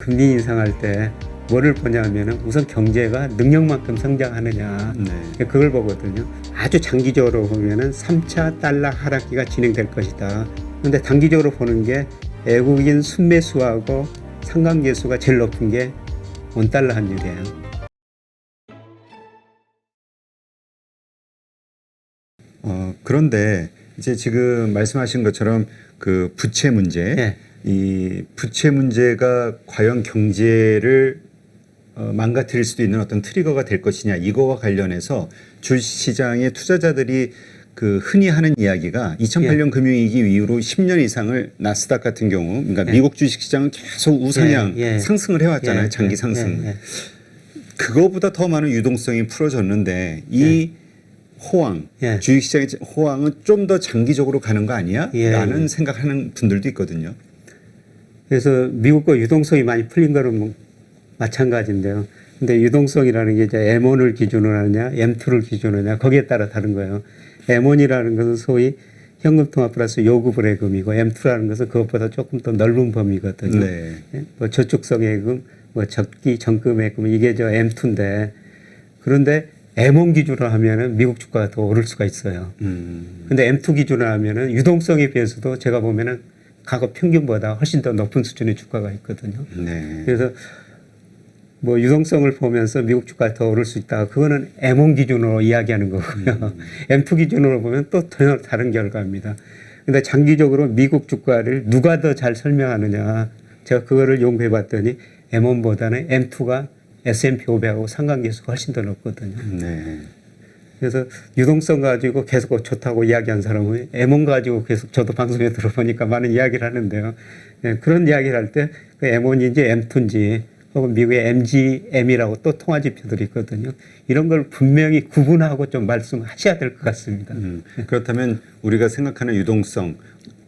금리 인상할 때 뭐를 보냐면은 우선 경제가 능력만큼 성장하느냐 그걸 보거든요. 아주 장기적으로 보면은 3차 달러 하락기가 진행될 것이다. 그런데 단기적으로 보는 게 외국인 순매수하고 상관계수가 제일 높은 게 원달러 환율이에요. 그런데 이제 지금 말씀하신 것처럼 그 부채 문제, 네. 이 부채 문제가 과연 경제를 망가뜨릴 수도 있는 어떤 트리거가 될 것이냐, 이거와 관련해서 주식시장의 투자자들이 그 흔히 하는 이야기가 2008년 금융위기 이후로 10년 이상을 나스닥 같은 경우, 그러니까 미국 주식시장은 계속 우상향 상승을 해왔잖아요. 장기 상승. 그거보다 더 많은 유동성이 풀어졌는데 이 호황, 주식시장의 호황은 좀 더 장기적으로 가는 거 아니야? 라는 생각하는 분들도 있거든요. 그래서 미국과 유동성이 많이 풀린 거는 뭐 마찬가지인데요. 근데 유동성이라는 게 이제 M1을 기준으로 하느냐, M2를 기준으로 하느냐, 거기에 따라 다른 거예요. M1이라는 것은 소위 현금 통화 플러스 요구불예금이고, M2라는 것은 그것보다 조금 더 넓은 범위거든요. 뭐 저축성예금, 뭐 적기 정금예금, 이게 저 M2인데, 그런데 M1 기준으로 하면은 미국 주가가 더 오를 수가 있어요. 근데 M2 기준으로 하면은 유동성에 비해서도 제가 보면은 과거 평균보다 훨씬 더 높은 수준의 주가가 있거든요. 그래서 뭐 유동성을 보면서 미국 주가가 더 오를 수 있다. 그거는 M1 기준으로 이야기하는 거고요. M2 기준으로 보면 또 전혀 다른 결과입니다. 근데 장기적으로 미국 주가를 누가 더 잘 설명하느냐. 제가 그거를 연구해 봤더니 M1보다는 M2가 S&P 500하고 상관계수가 훨씬 더 높거든요. 그래서 유동성 가지고 계속 좋다고 이야기한 사람은 M1 가지고 계속 저도 방송에 들어보니까 많은 이야기를 하는데요. 그런 이야기를 할 때 그 M1인지 M2인지 혹은 미국의 MGM이라고 또 통화지표들이 있거든요. 이런 걸 분명히 구분하고 좀 말씀하셔야 될 것 같습니다. 그렇다면 우리가 생각하는 유동성,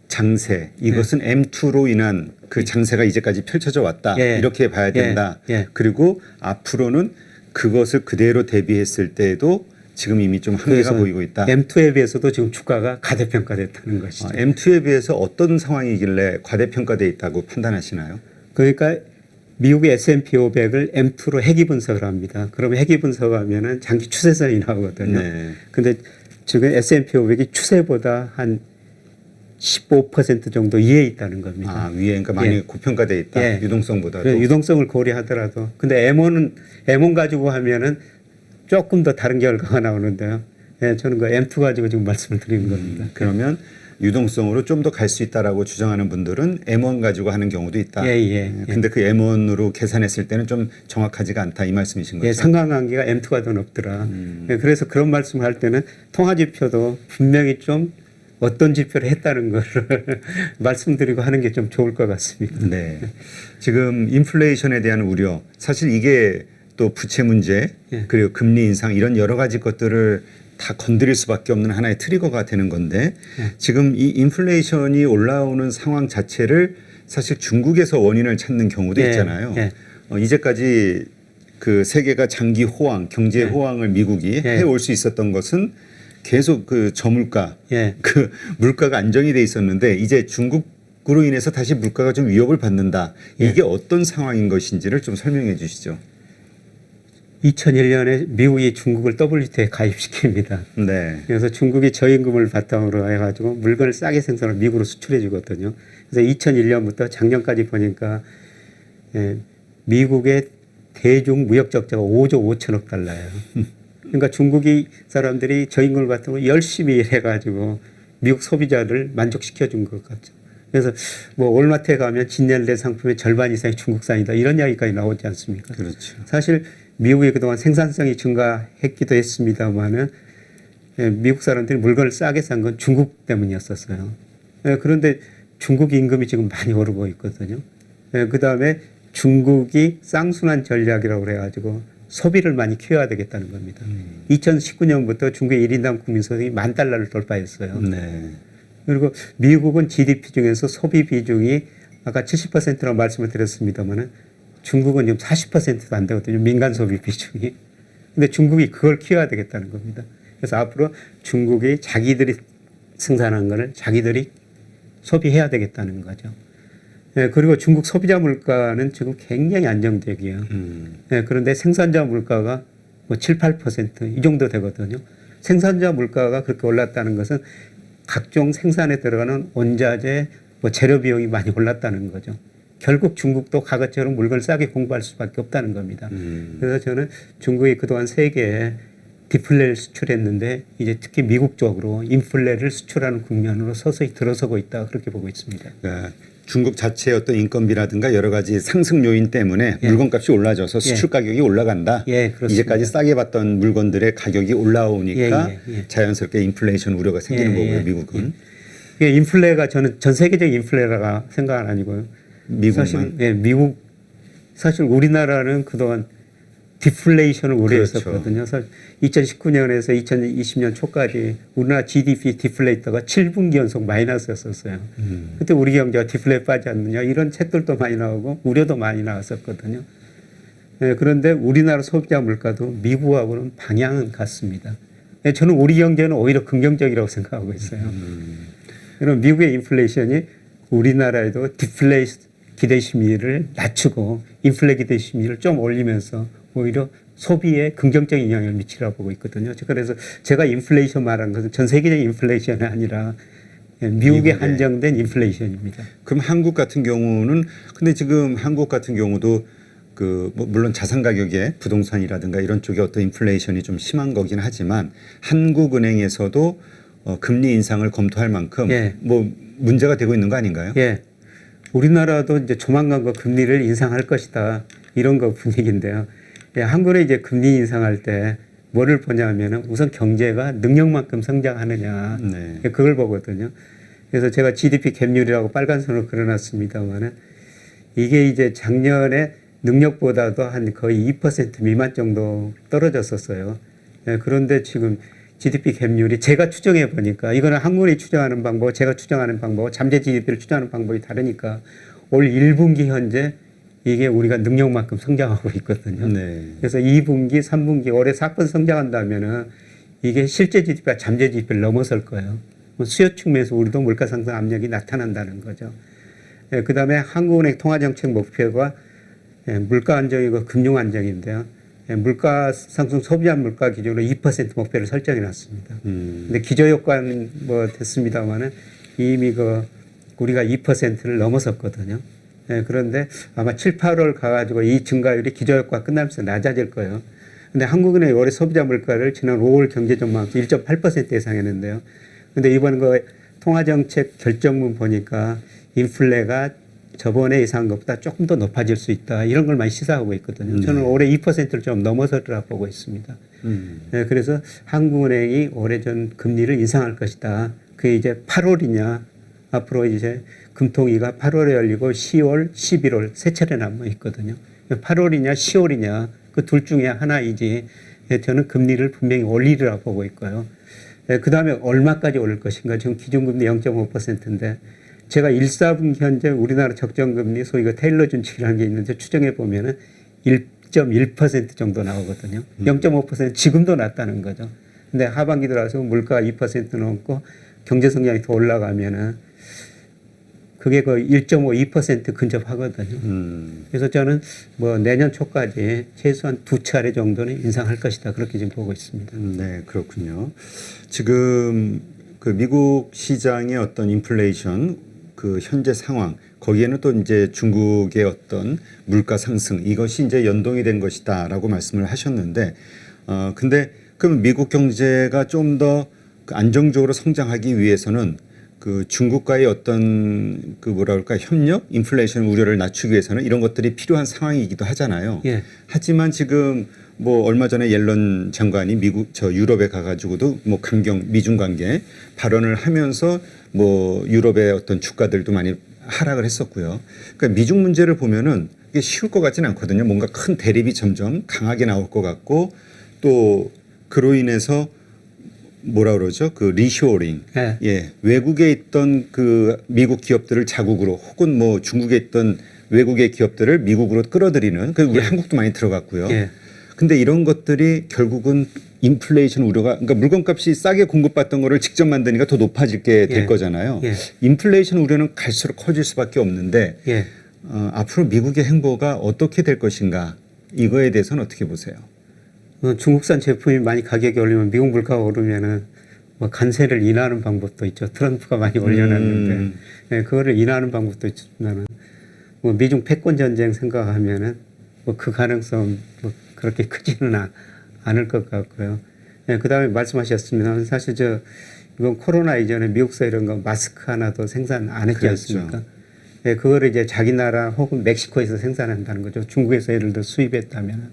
장세, 이것은 M2로 인한 그 장세가 이제까지 펼쳐져 왔다. 이렇게 봐야 된다. 그리고 앞으로는 그것을 그대로 대비했을 때에도 지금 이미 좀 한계가 보이고 있다. M2에 비해서도 지금 주가가 과대평가됐다는 것이죠. M2에 비해서 어떤 상황이길래 과대평가되어 있다고 판단하시나요? 그러니까 미국의 S&P 500을 M2로 해기 분석을 합니다. 그러면 해기 분석하면은 장기 추세선이 나오거든요. 근데 지금 S&P 500이 추세보다 한 15% 정도 위에 있다는 겁니다. 위에, 그러니까 많이 고평가되어 있다. 유동성보다도. 유동성을 고려하더라도. 근데 M1 가지고 하면은 조금 더 다른 결과가 나오는데요. 저는 그 M2 가지고 지금 말씀을 드리는 겁니다. 그러면 유동성으로 좀 더 갈 수 있다라고 주장하는 분들은 M1 가지고 하는 경우도 있다. 근데 그 M1으로 계산했을 때는 좀 정확하지가 않다, 이 말씀이신 거죠? 상관관계가 M2가 더 높더라. 그래서 그런 말씀을 할 때는 통화지표도 분명히 좀 어떤 지표를 했다는 거를 말씀드리고 하는 게 좀 좋을 것 같습니다. 지금 인플레이션에 대한 우려, 사실 이게 또 부채 문제, 그리고 금리 인상, 이런 여러 가지 것들을 다 건드릴 수밖에 없는 하나의 트리거가 되는 건데, 지금 이 인플레이션이 올라오는 상황 자체를 사실 중국에서 원인을 찾는 경우도 있잖아요. 이제까지 그 세계가 장기 호황, 경제 호황을 미국이 해올 수 있었던 것은 계속 그 저물가, 그 물가가 안정이 돼 있었는데, 이제 중국으로 인해서 다시 물가가 좀 위협을 받는다. 이게 어떤 상황인 것인지를 좀 설명해 주시죠. 2001년에 미국이 중국을 WTO에 가입시킵니다. 그래서 중국이 저임금을 바탕으로 해가지고 물건을 싸게 생산을 미국으로 수출해 주거든요. 그래서 2001년부터 작년까지 보니까 미국의 대중 무역 적자가 5조 5천억 달러예요. 그러니까 중국이 사람들이 저임금을 바탕으로 열심히 일해가지고 미국 소비자를 만족시켜 준 것 같죠. 그래서 뭐 월마트에 가면 진열된 상품의 절반 이상이 중국산이다, 이런 이야기까지 나오지 않습니까? 사실 미국이 그동안 생산성이 증가했기도 했습니다만은 미국 사람들이 물건을 싸게 산 건 중국 때문이었었어요. 그런데 중국 임금이 지금 많이 오르고 있거든요. 그 다음에 중국이 쌍순환 전략이라고 그래가지고 소비를 많이 키워야 되겠다는 겁니다. 2019년부터 중국의 1인당 국민소득이 $10,000를 돌파했어요. 그리고 미국은 GDP 중에서 소비 비중이 아까 70%라고 말씀을 드렸습니다만은 중국은 지금 40%도 안 되거든요. 민간 소비 비중이. 근데 중국이 그걸 키워야 되겠다는 겁니다. 그래서 앞으로 중국이 자기들이 생산한 거를 자기들이 소비해야 되겠다는 거죠. 예, 그리고 중국 소비자 물가는 지금 굉장히 안정적이에요. 예, 그런데 생산자 물가가 뭐 7, 8%이 정도 되거든요. 생산자 물가가 그렇게 올랐다는 것은 각종 생산에 들어가는 원자재, 뭐 재료 비용이 많이 올랐다는 거죠. 결국 중국도 과거처럼 물건을 싸게 공부할 수밖에 없다는 겁니다. 그래서 저는 중국이 그동안 세계에 디플레를 수출했는데 이제 특히 미국 쪽으로 인플레를 수출하는 국면으로 서서히 들어서고 있다 그렇게 보고 있습니다. 그러니까 중국 자체의 어떤 인건비라든가 여러 가지 상승 요인 때문에 물건값이 올라져서 수출 가격이 올라간다. 그렇습니다. 이제까지 싸게 받던 물건들의 가격이 올라오니까 자연스럽게 인플레이션 우려가 생기는 거고요. 미국은. 이게 인플레가 저는 전 세계적인 인플레가 생각은 아니고요. 미국만. 사실 미국 사실 우리나라는 그동안 디플레이션을 우려했었거든요. 그래서 2019년에서 2020년 초까지 우리나라 GDP 디플레이터가 7분기 연속 마이너스였었어요. 그때 우리 경제가 디플레이 빠지 않느냐 이런 책들도 많이 나오고 우려도 많이 나왔었거든요. 그런데 우리나라 소비자 물가도 미국하고는 방향은 같습니다. 저는 우리 경제는 오히려 긍정적이라고 생각하고 있어요. 그럼 미국의 인플레이션이 우리나라에도 디플레이 기대 심리를 낮추고 인플레 기대 심리를 좀 올리면서 오히려 소비에 긍정적인 영향을 미치라고 보고 있거든요. 그래서 제가 인플레이션 말한 것은 전 세계적인 인플레이션이 아니라 미국에 한정된 인플레이션입니다. 그럼 한국 같은 경우는 근데 지금 한국 같은 경우도 뭐 물론 자산 가격에 부동산이라든가 이런 쪽에 어떤 인플레이션이 좀 심한 거긴 하지만 한국은행에서도 금리 인상을 검토할 만큼 뭐 문제가 되고 있는 거 아닌가요? 우리나라도 이제 조만간 그 금리를 인상할 것이다 이런 거 분위기인데요. 한국에 이제 금리 인상할 때 뭐를 보냐면은 우선 경제가 능력만큼 성장하느냐 그걸 보거든요. 그래서 제가 GDP 갭률이라고 빨간 선으로 그려놨습니다만은 이게 이제 작년에 능력보다도 한 거의 2% 미만 정도 떨어졌었어요. 그런데 지금 GDP 갭률이 제가 추정해 보니까 이거는 한국이 추정하는 방법, 제가 추정하는 방법, 잠재 GDP를 추정하는 방법이 다르니까 올 1분기 현재 이게 우리가 능력만큼 성장하고 있거든요. 그래서 2분기, 3분기 올해 4% 성장한다면은 이게 실제 GDP가 잠재 GDP를 넘어설 거예요. 수요 측면에서 우리도 물가 상승 압력이 나타난다는 거죠. 그다음에 한국은행 통화정책 목표가 물가 안정이고 금융 안정인데요. 물가 상승 소비자 물가 기준으로 2% 목표를 설정해 놨습니다. 근데 기저효과는 뭐 됐습니다만은 이미 우리가 2%를 넘어섰거든요. 그런데 아마 7, 8월 가가지고 이 증가율이 기저효과 끝나면서 낮아질 거예요. 근데 한국은행이 올해 소비자 물가를 지난 5월 경제전망치 1.8% 예상했는데요. 근데 이번 통화정책 결정문 보니까 인플레가 저번에 예상한 것보다 조금 더 높아질 수 있다. 이런 걸 많이 시사하고 있거든요. 저는 올해 2%를 좀 넘어서리라 보고 있습니다. 그래서 한국은행이 올해 전 금리를 인상할 것이다. 그게 이제 8월이냐 앞으로 이제 금통위가 8월에 열리고 10월, 11월 세 차례 남아 있거든요. 8월이냐 10월이냐 그 둘 중에 하나이지 저는 금리를 분명히 올리리라 보고 있고요. 그 다음에 얼마까지 오를 것인가. 지금 기준금리 0.5%인데 제가 1, 4분기 현재 우리나라 적정금리 소위 테일러 준칙이라는 게 있는데 추정해 보면은 1.1% 정도 나오거든요. 0.5% 지금도 낮다는 거죠. 근데 하반기 들어서 물가가 2% 넘고 경제 성장이 더 올라가면은 그게 거의 1.5, 2% 근접하거든요. 그래서 저는 뭐 내년 초까지 최소한 2차례 정도는 인상할 것이다. 그렇게 지금 보고 있습니다. 네, 그렇군요. 지금 미국 시장의 어떤 인플레이션 현재 상황 거기에는 또 이제 중국의 어떤 물가 상승 이것이 이제 연동이 된 것이다라고 말씀을 하셨는데 근데 그럼 미국 경제가 좀 더 안정적으로 성장하기 위해서는 중국과의 어떤 뭐라 그럴까 협력, 인플레이션 우려를 낮추기 위해서는 이런 것들이 필요한 상황이기도 하잖아요. 하지만 지금 뭐 얼마 전에 옐런 장관이 유럽에 가가지고도 뭐 미중 관계 발언을 하면서 뭐 유럽의 어떤 주가들도 많이 하락을 했었고요. 그러니까 미중 문제를 보면은 이게 쉬울 것 같지는 않거든요. 뭔가 큰 대립이 점점 강하게 나올 것 같고 또 그로 인해서 뭐라 그러죠? 리쇼어링. 외국에 있던 미국 기업들을 자국으로 혹은 뭐 중국에 있던 외국의 기업들을 미국으로 끌어들이는 우리 한국도 많이 들어갔고요. 근데 이런 것들이 결국은 인플레이션 우려가 그러니까 물건값이 싸게 공급받던 거를 직접 만드니까 더 높아지게 될 예. 거잖아요. 예. 인플레이션 우려는 갈수록 커질 수밖에 없는데 예. 앞으로 미국의 행보가 어떻게 될 것인가 이거에 대해서는 어떻게 보세요? 중국산 제품이 많이 가격이 올리면 미국 물가가 오르면은 뭐 관세를 인하하는 방법도 있죠. 트럼프가 많이 올려놨는데 예, 그거를 인하하는 방법도 있지만은 뭐 미중 패권 전쟁 생각하면은 뭐 그 가능성 뭐 그렇게 크지는 않을 것 같고요. 예, 그다음에 말씀하셨습니다. 사실 이번 코로나 이전에 미국서 이런 거 마스크 하나도 생산 안 했지 그렇죠. 않습니까? 예, 그거를 이제 자기 나라 혹은 멕시코에서 생산한다는 거죠. 중국에서 예를 들어 수입했다면.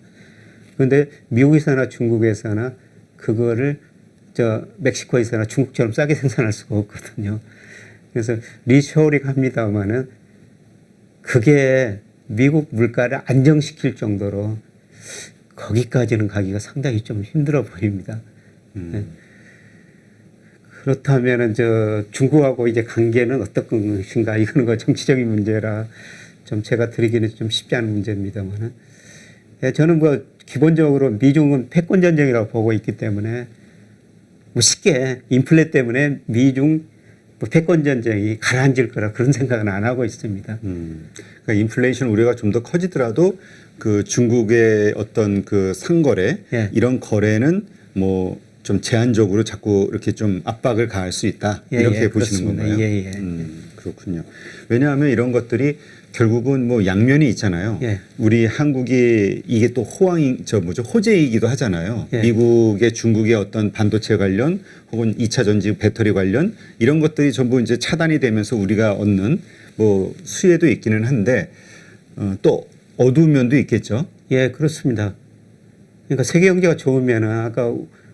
그런데 미국에서나 중국에서나 그거를 멕시코에서나 중국처럼 싸게 생산할 수가 없거든요. 그래서 리쇼링 합니다만은 그게 미국 물가를 안정시킬 정도로 거기까지는 가기가 상당히 좀 힘들어 보입니다. 네. 그렇다면은 중국하고 이제 관계는 어떤 것인가 이거는 그 정치적인 문제라 좀 제가 드리기는 좀 쉽지 않은 문제입니다만은 저는 뭐 기본적으로 미중은 패권 전쟁이라고 보고 있기 때문에 뭐 쉽게 인플레 때문에 미중 뭐 패권 전쟁이 가라앉을 거라 그런 생각은 안 하고 있습니다. 그러니까 인플레이션 우려가 좀 더 커지더라도 그 중국의 어떤 그 상거래 예. 이런 거래는 뭐 좀 제한적으로 자꾸 이렇게 좀 압박을 가할 수 있다 이렇게 예, 보시는 그렇습니다. 건가요? 예, 예. 그렇군요. 왜냐하면 이런 것들이 결국은 뭐 양면이 있잖아요. 예. 우리 한국이 이게 또 호재이기도 하잖아요. 예. 미국의 중국의 어떤 반도체 관련 혹은 2차 전지 배터리 관련 이런 것들이 전부 이제 차단이 되면서 우리가 얻는 뭐 수혜도 있기는 한데 또 어두운 면도 있겠죠. 예, 그렇습니다. 그러니까 세계 경제가 좋으면은 아까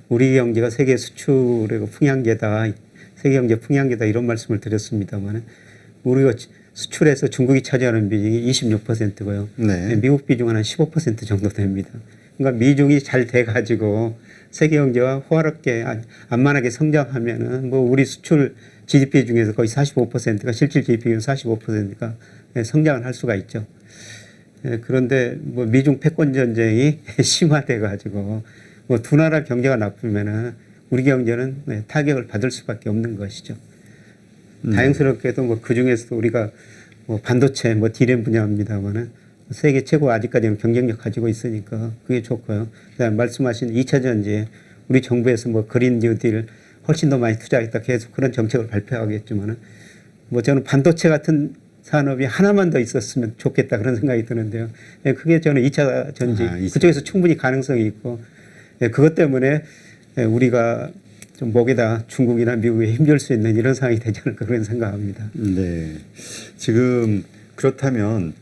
우리 경제가 세계 수출의 풍향계다, 세계 경제 풍향계다 이런 말씀을 드렸습니다만 우리가 수출에서 중국이 차지하는 비중이 26%고요. 네. 미국 비중은 한 15% 정도 됩니다. 그러니까 미중이 잘 돼가지고 세계 경제가 호화롭게 안만하게 성장하면은 뭐 우리 수출 GDP 중에서 거의 45%가 실질 GDP 중 45%가 성장을 할 수가 있죠. 그런데 뭐 미중 패권 전쟁이 심화돼가지고 뭐 두 나라 경제가 나쁘면은 우리 경제는 타격을 받을 수밖에 없는 것이죠. 다행스럽게도 뭐 그 중에서도 우리가 뭐 반도체 뭐 디램 분야입니다만은 세계 최고 아직까지는 경쟁력 가지고 있으니까 그게 좋고요. 그다음에 말씀하신 2차 전지 우리 정부에서 뭐 그린 뉴딜 훨씬 더 많이 투자하겠다 계속 그런 정책을 발표하겠지만은 뭐 저는 반도체 같은 산업이 하나만 더 있었으면 좋겠다 그런 생각이 드는데요. 그게 저는 2차 전지 그쪽에서 충분히 가능성이 있고 그것 때문에 우리가 좀 목에다 중국이나 미국에 힘줄 수 있는 이런 상황이 되지 않을까 그런 생각합니다. 네. 지금 그렇다면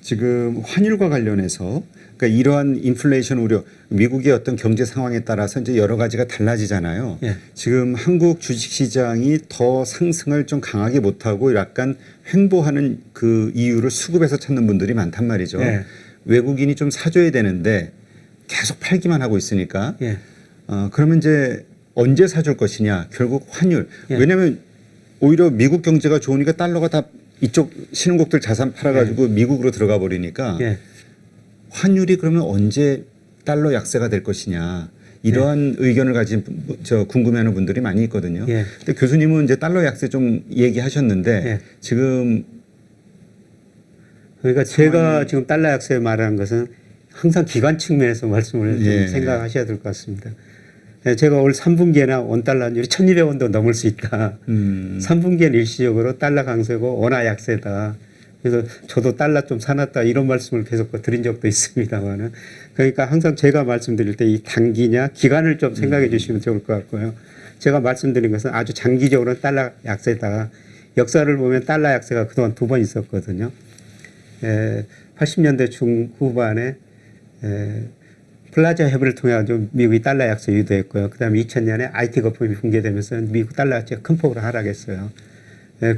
지금 환율과 관련해서 그러니까 이러한 인플레이션 우려 미국의 어떤 경제 상황에 따라서 이제 여러 가지가 달라지잖아요. 예. 지금 한국 주식시장이 더 상승을 좀 강하게 못하고 약간 횡보하는 그 이유를 수급에서 찾는 분들이 많단 말이죠. 예. 외국인이 좀 사줘야 되는데 계속 팔기만 하고 있으니까 예. 그러면 이제 언제 사줄 것이냐 결국 환율 예. 왜냐하면 오히려 미국 경제가 좋으니까 달러가 다 이쪽 신흥국들 자산 팔아가지고 미국으로 들어가 버리니까 예. 환율이 그러면 언제 달러 약세가 될 것이냐 이러한 의견을 가진 궁금해하는 분들이 많이 있거든요. 예. 근데 교수님은 이제 달러 약세 좀 얘기하셨는데 예. 지금 그러니까 제가 지금 달러 약세 말하는 것은 항상 기관 측면에서 말씀을 좀 예. 생각하셔야 될 것 같습니다. 제가 올 3분기에나 원달러 환율이 1,200원도 넘을 수 있다. 3분기엔 일시적으로 달러 강세고 원화 약세다. 그래서 저도 달러 좀 사놨다 이런 말씀을 계속 드린 적도 있습니다만은 그러니까 항상 제가 말씀드릴 때 이 단기냐 기간을 좀 생각해 주시면 좋을 것 같고요. 제가 말씀드린 것은 아주 장기적으로는 달러 약세다. 역사를 보면 달러 약세가 그동안 2번 있었거든요. 80년대 중후반에 플라자 협의를 통해 가지고 미국이 달러 약세 유도했고요. 그다음에 2000년에 IT 거품이 붕괴되면서 미국 달러 가치가 큰 폭으로 하락했어요.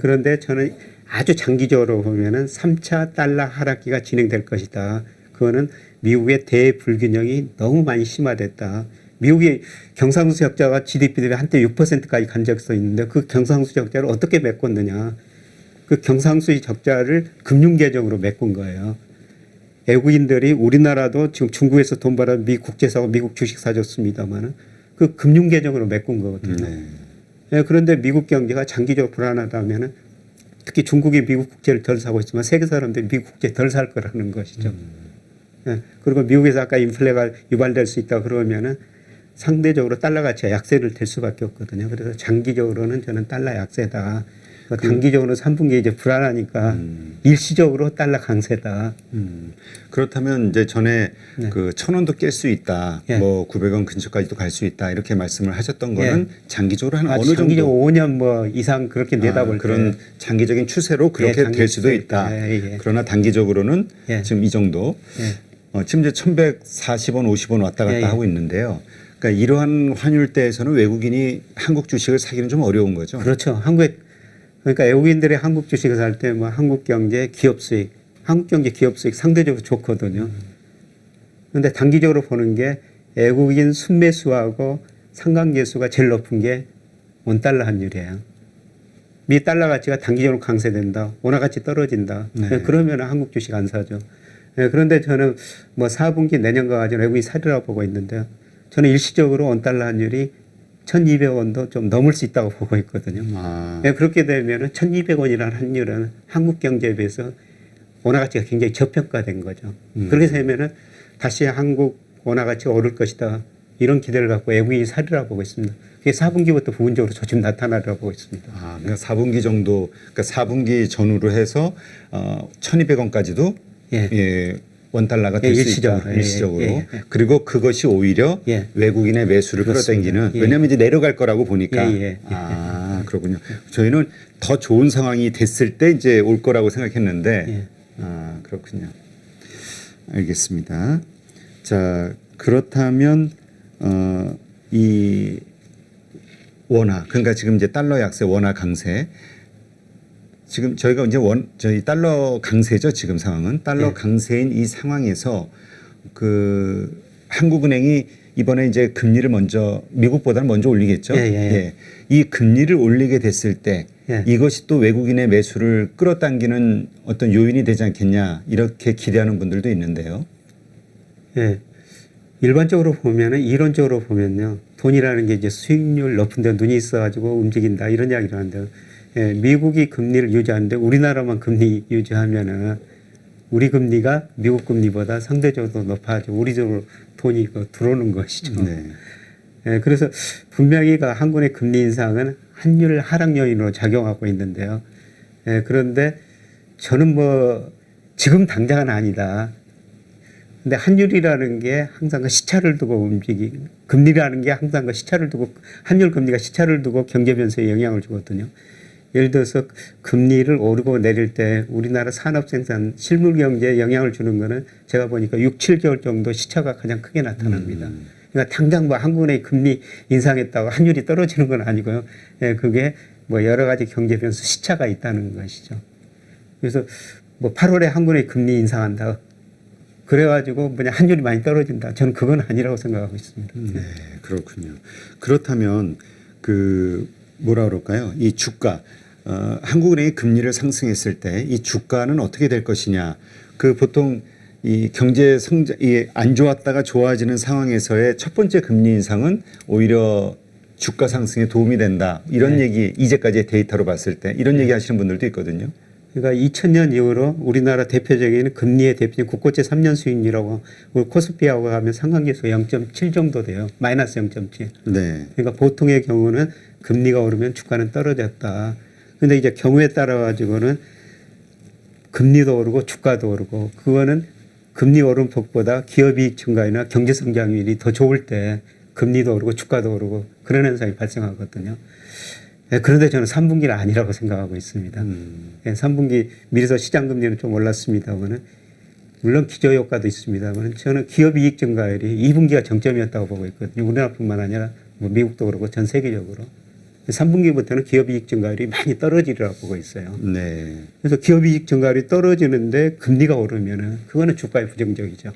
그런데 저는 아주 장기적으로 보면은 3차 달러 하락기가 진행될 것이다. 그거는 미국의 대불균형이 너무 많이 심화됐다. 미국이 경상수 적자가 GDP 대비 한때 6%까지 간 적도 있는데 그 경상수 적자를 어떻게 메꿨느냐. 그 경상수의 적자를 금융계정으로 메꾼 거예요. 외국인들이 우리나라도 지금 중국에서 돈 벌어 미국 국제 사고 미국 주식 사줬습니다만은 그 금융 계정으로 메꾼 거거든요. 예, 그런데 미국 경제가 장기적으로 불안하다면은 특히 중국이 미국 국제를 덜 사고 있지만 세계 사람들이 미국 국제 덜 살 거라는 것이죠. 예, 그리고 미국에서 아까 인플레가 유발될 수 있다 그러면은 상대적으로 달러 가치가 약세를 될 수밖에 없거든요. 그래서 장기적으로는 저는 달러 약세다. 단기적으로는 3분기 이제 불안하니까 일시적으로 달러 강세다. 그렇다면 이제 전에 네. 그 1,000원도 깰 수 있다. 예. 뭐 900원 근처까지도 갈 수 있다. 이렇게 말씀을 하셨던 거는 장기적으로 한 어느 장기적으로 정도 5년 뭐 이상 그렇게 내다볼 그런 때. 장기적인 추세로 그렇게 장기 될 수도 추세. 있다. 예. 그러나 단기적으로는 예. 지금 이 정도. 지금 이제 1,140원, 50원 왔다 갔다 예. 하고 있는데요. 그러니까 이러한 환율대에서는 외국인이 한국 주식을 사기는 좀 어려운 거죠. 그렇죠. 그러니까 외국인들이 한국 주식을 살 때 뭐 한국 경제 기업 수익, 한국 경제 기업 수익 상대적으로 좋거든요. 그런데 단기적으로 보는 게 외국인 순매수하고 상관계수가 제일 높은 게 원달러 환율이에요. 미 달러 가치가 단기적으로 강세된다. 원화 가치 떨어진다. 네. 그러면 한국 주식 안 사죠. 예, 그런데 저는 뭐 4분기 내년까지 외국인 사리라고 보고 있는데요. 저는 일시적으로 원달러 환율이 1,200원도 좀 넘을 수 있다고 보고 있거든요. 예, 그렇게 되면 1,200원이라는 환율은 한국 경제에 비해서 원화 가치가 굉장히 저평가된 거죠. 그렇게 되면은 다시 한국 원화 가치가 오를 것이다. 이런 기대를 갖고 외국인이 사리라고 보고 있습니다. 그게 4분기부터 부분적으로 조금 나타나리라고 보고 있습니다. 그러니까 4분기 정도, 그러니까 4분기 전후로 해서 1,200원까지도 예. 원달러가 될 수 있다. 일시적으로. 예. 그리고 그것이 오히려 예. 외국인의 매수를 그렇습니다. 끌어당기는. 예. 왜냐하면 이제 내려갈 거라고 보니까. 예. 그렇군요. 저희는 더 좋은 상황이 됐을 때 이제 올 거라고 생각했는데. 예. 그렇군요. 알겠습니다. 자, 그렇다면 이 원화, 그러니까 지금 이제 달러 약세, 원화 강세. 지금 저희가 이제 저희 달러 강세죠. 지금 상황은 달러 예. 강세인 이 상황에서 그 한국은행이 이번에 이제 금리를 먼저 미국보다는 먼저 올리겠죠. 예. 이 금리를 올리게 됐을 때 예. 이것이 또 외국인의 매수를 끌어당기는 어떤 요인이 되지 않겠냐 이렇게 기대하는 분들도 있는데요. 예. 일반적으로 보면은 이론적으로 보면요. 돈이라는 게 이제 수익률 높은 데 눈이 있어가지고 움직인다 이런 이야기를 하는데요. 예, 미국이 금리를 유지하는데 우리나라만 금리 유지하면은 우리 금리가 미국 금리보다 상대적으로 높아지고 우리 쪽으로 돈이 들어오는 것이죠. 네. 예, 그래서 분명히 한국의 금리 인상은 환율 하락 요인으로 작용하고 있는데요. 예, 그런데 저는 뭐 지금 당장은 아니다. 근데 환율이라는 게 항상 그 시차를 두고 금리라는 게 항상 그 시차를 두고 환율 금리가 시차를 두고 경제 변수에 영향을 주거든요. 예를 들어서 금리를 오르고 내릴 때 우리나라 산업 생산 실물 경제에 영향을 주는 거는 제가 보니까 6, 7개월 정도 시차가 가장 크게 나타납니다. 그러니까 당장 뭐 한국은행이 금리 인상했다고 환율이 떨어지는 건 아니고요. 예, 그게 뭐 여러 가지 경제 변수 시차가 있다는 것이죠. 그래서 뭐 8월에 한국은행이 금리 인상한다. 그래가지고 그냥 환율이 많이 떨어진다. 저는 그건 아니라고 생각하고 있습니다. 네, 그렇군요. 그렇다면 그 뭐라 그럴까요? 이 주가 한국은행이 금리를 상승했을 때 이 주가는 어떻게 될 것이냐? 그 보통 이 경제 성장 안 좋았다가 좋아지는 상황에서의 첫 번째 금리 인상은 오히려 주가 상승에 도움이 된다. 이런 얘기 이제까지의 데이터로 봤을 때 이런 얘기 하시는 분들도 있거든요. 그러니까 2000년 이후로 우리나라 대표적인 금리의 대표적인 국고채 3년 수익률이라고 코스피하고 하면 상관계수 0.7 정도 돼요. 마이너스 0.7. 네. 그러니까 보통의 경우는 금리가 오르면 주가는 떨어졌다. 근데 이제 경우에 따라 가지고는 금리도 오르고 주가도 오르고 그거는 금리 오름폭보다 기업이익 증가이나 경제 성장률이 더 좋을 때 금리도 오르고 주가도 오르고 그런 현상이 발생하거든요. 네, 그런데 저는 3분기는 아니라고 생각하고 있습니다. 3분기 미리서 시장 금리는 좀 올랐습니다만은 물론 기저효과도 있습니다만 저는 기업이익 증가율이 2분기가 정점이었다고 보고 있거든요. 우리나라뿐만 아니라 뭐 미국도 그렇고 전 세계적으로. 3분기부터는 기업이익 증가율이 많이 떨어지리라고 보고 있어요. 네. 그래서 기업이익 증가율이 떨어지는데 금리가 오르면은 그거는 주가에 부정적이죠.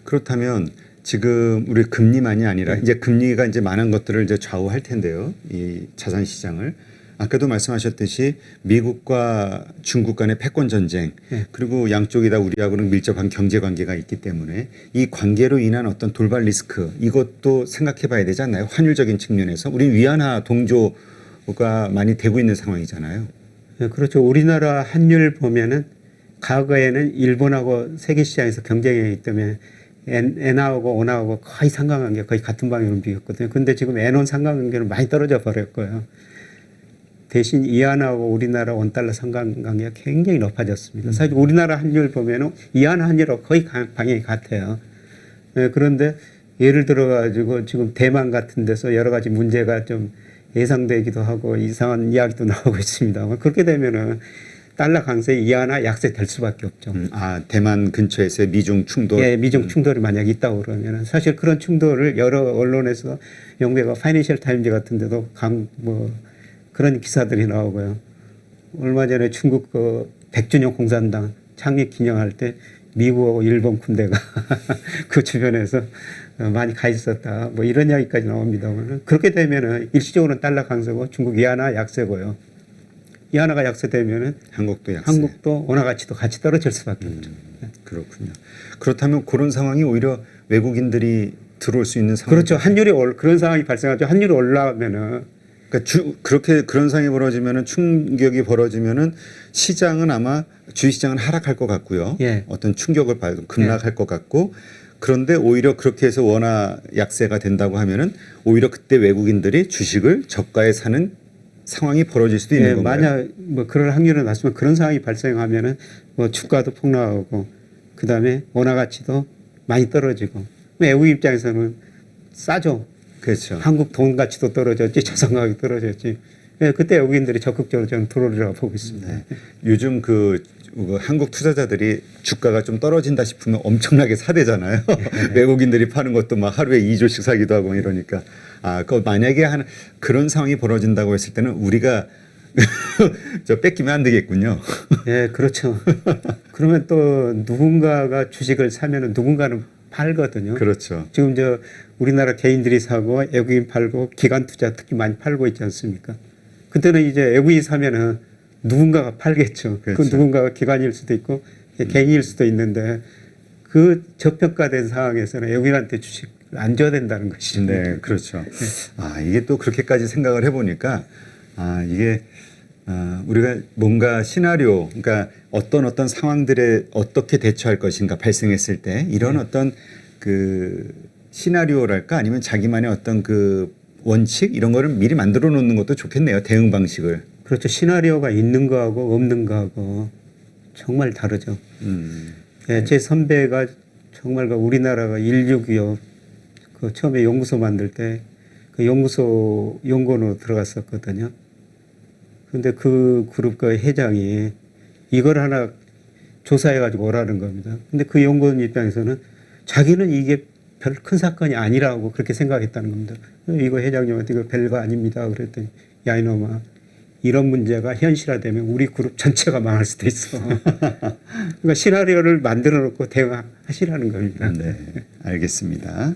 그렇다면 지금 우리 금리만이 아니라 이제 금리가 이제 많은 것들을 이제 좌우할 텐데요. 이 자산 시장을 아까도 말씀하셨듯이 미국과 중국 간의 패권 전쟁 예. 그리고 양쪽이 다 우리하고는 밀접한 경제 관계가 있기 때문에 이 관계로 인한 어떤 돌발 리스크 이것도 생각해 봐야 되지 않나요? 환율적인 측면에서 우리 위안화 동조가 많이 되고 있는 상황이잖아요. 예, 그렇죠. 우리나라 환율 보면은 과거에는 일본하고 세계 시장에서 경쟁이기 때문에 엔화하고 원화하고 거의 상관관계 거의 같은 방향으로 움직였거든요. 그런데 지금 엔원 상관관계는 많이 떨어져 버렸고요. 대신 이안하고 우리나라 원달러 상관관계가 굉장히 높아졌습니다. 사실 우리나라 환율 보면은 이안화 환율하고 거의 방향이 같아요. 예, 그런데 예를 들어 가지고 지금 대만 같은 데서 여러 가지 문제가 좀 예상되기도 하고 이상한 이야기도 나오고 있습니다. 그렇게 되면은 달러 강세 이하나 약세 될 수밖에 없죠. 대만 근처에서의 미중 충돌. 예, 미중 충돌이 만약 있다고 그러면은 사실 그런 충돌을 여러 언론에서 영국의 파이낸셜 타임즈 같은 데도 그런 기사들이 나오고요. 얼마 전에 중국 그 100주년 공산당 창립 기념할 때 미국하고 일본 군대가 그 주변에서 많이 가 있었다. 뭐 이런 이야기까지 나옵니다만 그렇게 되면은 일시적으로는 달러 강세고 중국 이하나 약세고요. 이하나가 약세되면은 한국도 약세. 한국도 원화 가치도 같이 떨어질 수밖에 없죠. 그렇군요. 그렇다면 그런 상황이 오히려 외국인들이 들어올 수 있는 상황. 그렇죠. 그런 상황이 발생하죠. 환율이 올라가면은 그렇게 그런 상황이 벌어지면은 충격이 벌어지면은 시장은 아마 주식시장은 하락할 것 같고요. 예. 어떤 충격을 받고 급락할 것 같고 그런데 오히려 그렇게 해서 원화 약세가 된다고 하면은 오히려 그때 외국인들이 주식을 저가에 사는 상황이 벌어질 수도 있는 건가요? 만약 그럴 확률이 낮으면 그런 상황이 발생하면은 주가도 폭락하고 그다음에 원화 가치도 많이 떨어지고 외국 입장에서는 싸죠. 그렇죠. 한국 돈 가치도 떨어졌지 자산 가격이 떨어졌지. 그때 외국인들이 적극적으로 저는 들어오리라고 보고 있습니다. 네. 요즘 한국 투자자들이 주가가 좀 떨어진다 싶으면 엄청나게 사대잖아요. 외국인들이 파는 것도 막 하루에 2조씩 사기도 하고 이러니까. 만약에 그런 상황이 벌어진다고 했을 때는 우리가 저 뺏기면 안 되겠군요. 네, 그렇죠. 그러면 또 누군가가 주식을 사면은 누군가는 팔거든요. 그렇죠. 지금 우리나라 개인들이 사고 외국인 팔고 기관 투자 특히 많이 팔고 있지 않습니까? 그때는 이제 외국인 사면은 누군가가 팔겠죠. 그렇죠. 그 누군가가 기관일 수도 있고 개인일 수도 있는데 그 저평가된 상황에서는 외국인한테 주식 안 줘야 된다는 것이죠. 네, 그렇죠. 이게 또 그렇게까지 생각을 해보니까 이게 우리가 뭔가 시나리오, 그러니까 어떤 상황들에 어떻게 대처할 것인가 발생했을 때 이런 어떤 그 시나리오랄까 아니면 자기만의 어떤 그 원칙 이런 거를 미리 만들어 놓는 것도 좋겠네요. 대응 방식을. 그렇죠. 시나리오가 있는 거하고 없는 거하고 정말 다르죠. 제 선배가 정말 우리나라가 인류 처음에 연구소 만들 때 그 연구소 연구원으로 들어갔었거든요. 근데 그 그룹 회장이 이걸 하나 조사해가지고 오라는 겁니다. 근데 그 연구원 입장에서는 자기는 이게 별 큰 사건이 아니라고 그렇게 생각했다는 겁니다. 이거 회장님한테 이거 별거 아닙니다. 그랬더니 야 이놈아 이런 문제가 현실화되면 우리 그룹 전체가 망할 수도 있어. 그러니까 시나리오를 만들어 놓고 대응하시라는 겁니다. 네, 알겠습니다.